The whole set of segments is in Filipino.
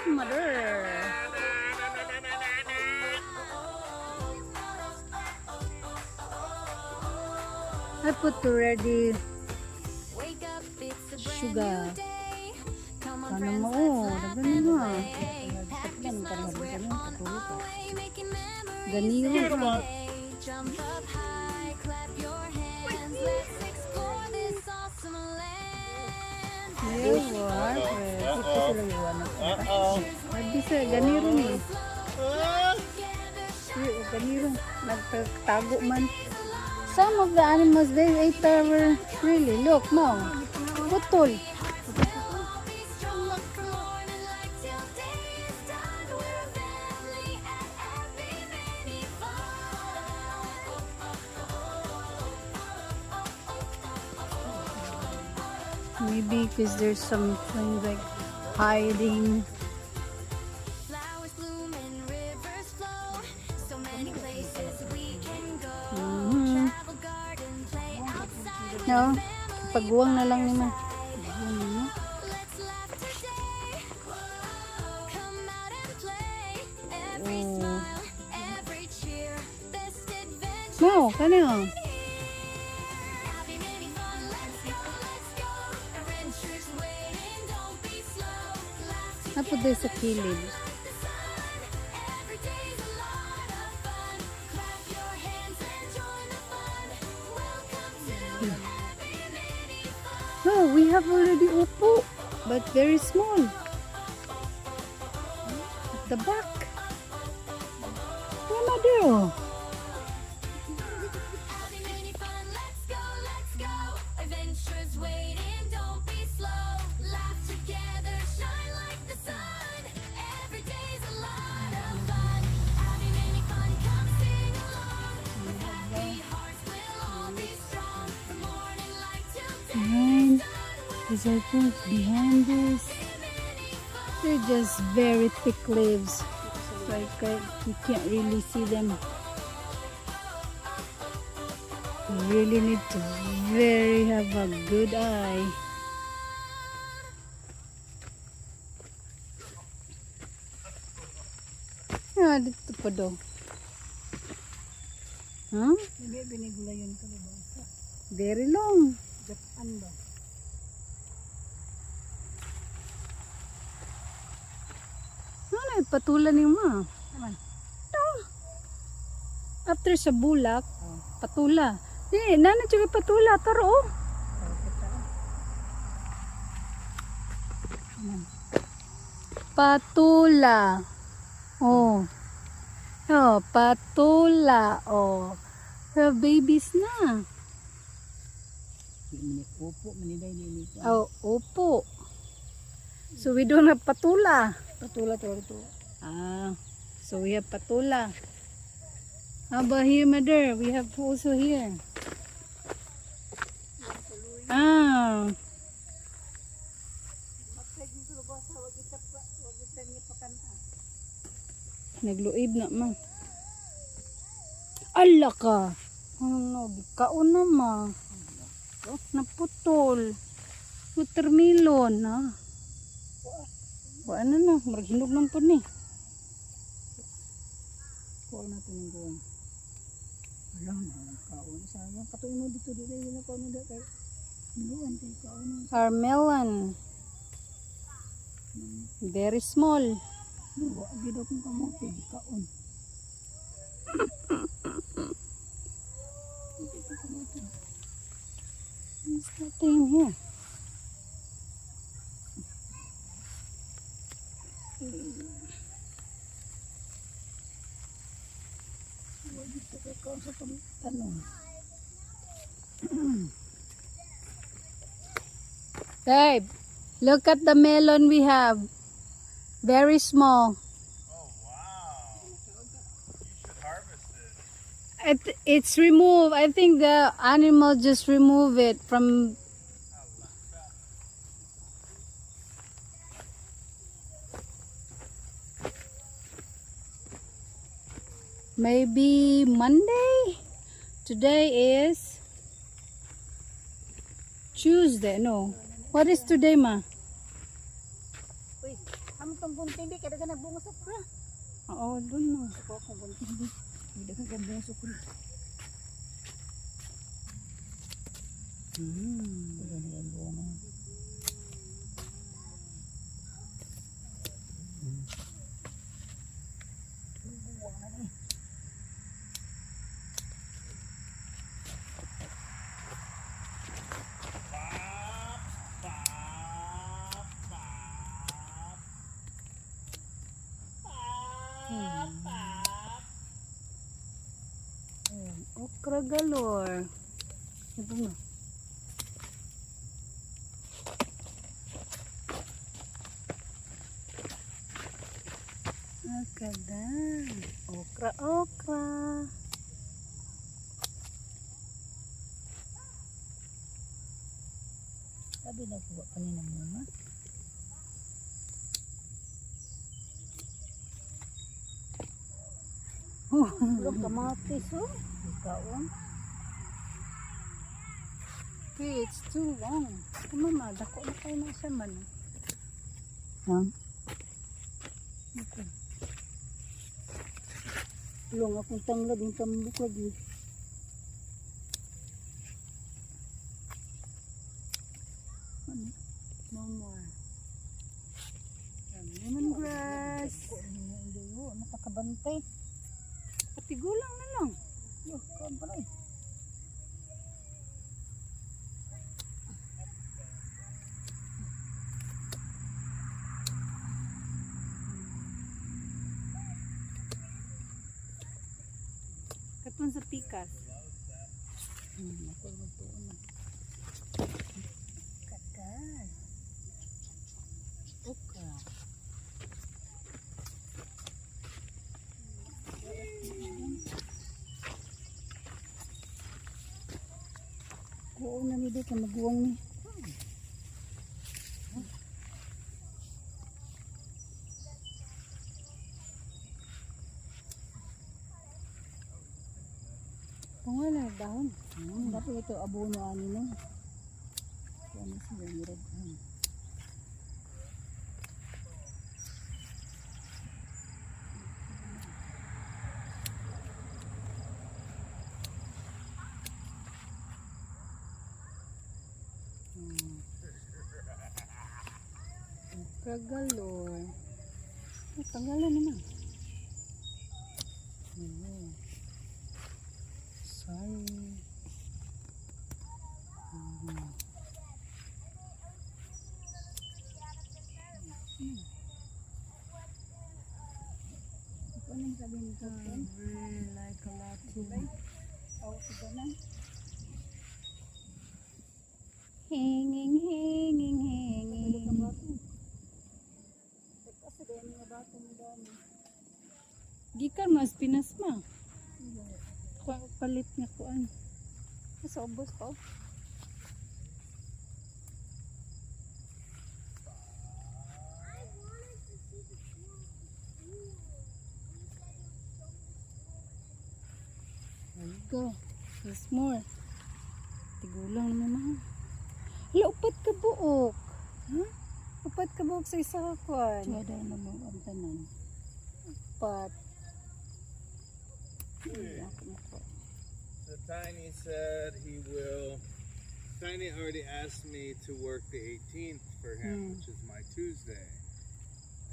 Mother. I put already sugar. Paano mo? Nagano mo. Ganiro mo. Bisa ganiro ni. Ganiro. Nagtago man. Some of the animals they ate our really. Look, no. Putol. Maybe because there's something like hiding. No, pagguwang na lang naman. No, kanino? Napo doon sa kilid. No, we have already upo, but very small. At the back. Wala there. These are things behind this. They're just very thick leaves. Like you can't really see them. You really need to have a good eye. Ah, dito pa daw. Huh? Very long. Japan ba? Patulan ni ma. After sa bulak, patula. Nana juga patula taro. Patula. Oh. Oh, patula. Oh. Her babies na. Oh, opo. So we don't have patula. Patula to. Ah, so we have patula. How about here, mother? We have also here. Ah. Nagluib na ma. Ala ka. Ano, kaon na ma. Naputol. Watermelon, ha. Ano na, maraghinog lang po ni. Kuha natin yung buwan. Wala na, kaon. Sayang, katuno dito. Wala kaon na kay niluan kay kaon. Our melon. Very small. Wala, gida kong kamote. Kaon. There's nothing here. Babe, look at the melon we have. Very small. Oh wow. You should harvest it. It's removed. I think the animal just remove it from. Maybe Monday. Today is Tuesday. No. What is today, ma? Amo tong buntindi kada ka nagbunga sa okra. Oo, dun no. Ako akong buntindi. Hindi ka ganda sa okra. Wala na yan bunga. Okra galore. Ito na. Agada. Okra, okra. Sabi na kuha kanina muna. Look, kamatis oh. Ikaw Okay, it's too long. Mama, dako na kayo na siya man. Okay. Long akong tanglad yung tambok lagi. No more. Lemongrass. Nakakabantay. Patigulang na lang. Yo, kaon pa rin. Katun sa pikas. Ako magtuon na. Katal. Okra. Oo na ni dito maguwang ni. Pangalan dahon. Dapat ito abono ani no. Ano sila hirap. Okra galore. Tanggalan naman. Sorry. Ano yung sabihin nito? I really like a lot too. Oh, ito na. Hanging, hanging, hanging. Kasi dahil mga bato mo dami. Gikan mas pinas ma. Palit nga kuan. Sa ubos pa. There you go. There's more. Tigulang naman mga. Hala, upat ka buok. Ha? Upat ka buok sa isa ka kuan. Kaya dahil na mo ang tanan. Upat. So Tiny said he will. Tiny already asked me to work the 18th for him, which is my Tuesday.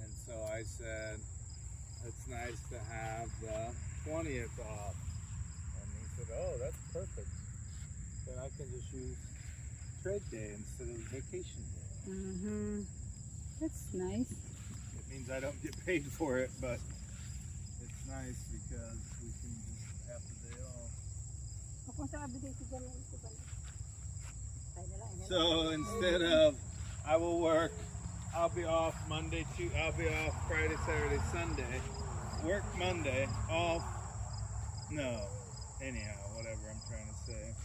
And so I said, it's nice to have the 20th off. And he said, oh, that's perfect. Then I can just use trade day instead of vacation day. That's nice. It means I don't get paid for it, but it's nice because we can just have the day off. Ako sa abigay si Jan ito ba? So instead of I will work, I'll be off Monday, I'll be off Friday, Saturday, Sunday. Work Monday, off. No, anyhow, whatever I'm trying to say.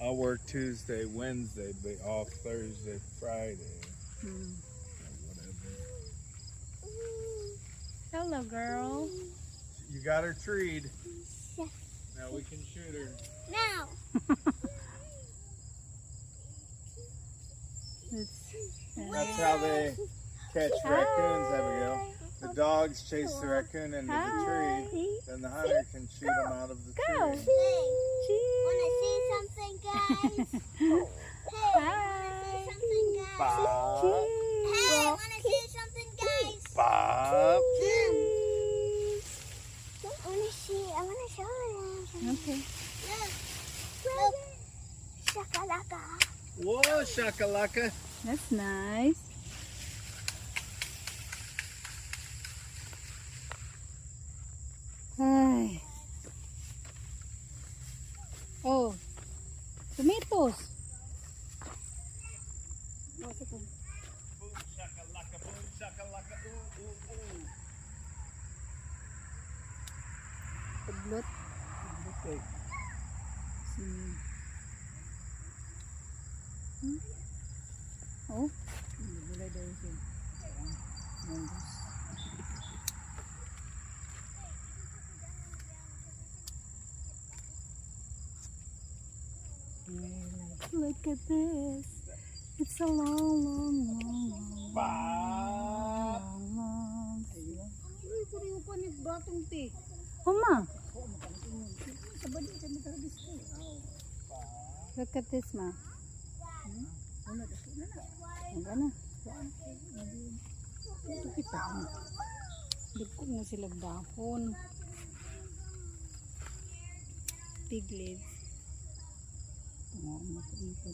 I'll work Tuesday, Wednesday, be off Thursday, Friday. Or whatever. Hello, girl. You got her treed. Now we can shoot her. Now! That's how they catch raccoons, Abigail. The dogs chase the raccoon into the tree, then the hunter can shoot them out of the Go. tree. Hey, wanna see something, guys? Hey, wanna see something, guys? Bob. Hey, wanna see something, guys? Bob. I wanna show them. Okay. Look. Shakalaka. Whoa, shakalaka. That's nice. Ay. Oh. Tomatoes. Boom, shakalaka, boom, shakalaka, ooh, ooh, ooh. Pudlot. Okay. Oh. Gulay daw siya. Mangus. Look at this. It's a long, long, long, long, Bob. long. Uy, puri ko ni batong ti. Oma, Sabadi kami karabis ko. look at this, ma. Ano dito na na. Ang gana. Ito kita. Dugkog mo sila dahon. Big leaves. Tungo mo ko ito.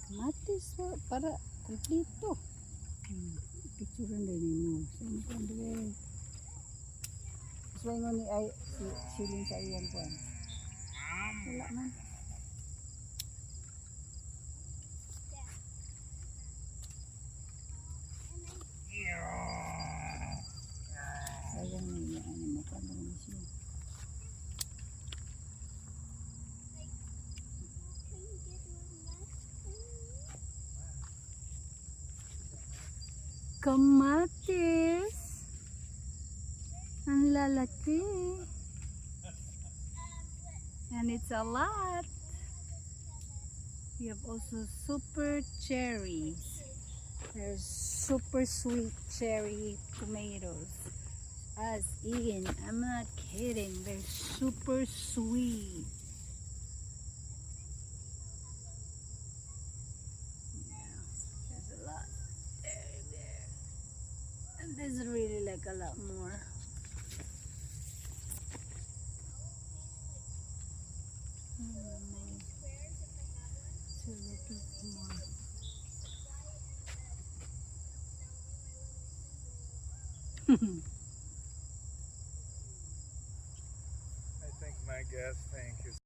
Kamatis para kumplito. Picturean din mo. Saan ko ang dili. Sway mo ni ay silin sa iyang kuan. Wala man. Sayang niya ano mo ka naman siya. Kamatis. Ang lalaki. And it's a lot. We have also super cherries. There's super sweet cherry tomatoes. As in, I'm not kidding. They're super sweet. Yeah, there's a lot there. And there's really like a lot more. Still looking for more. I think my gas tank is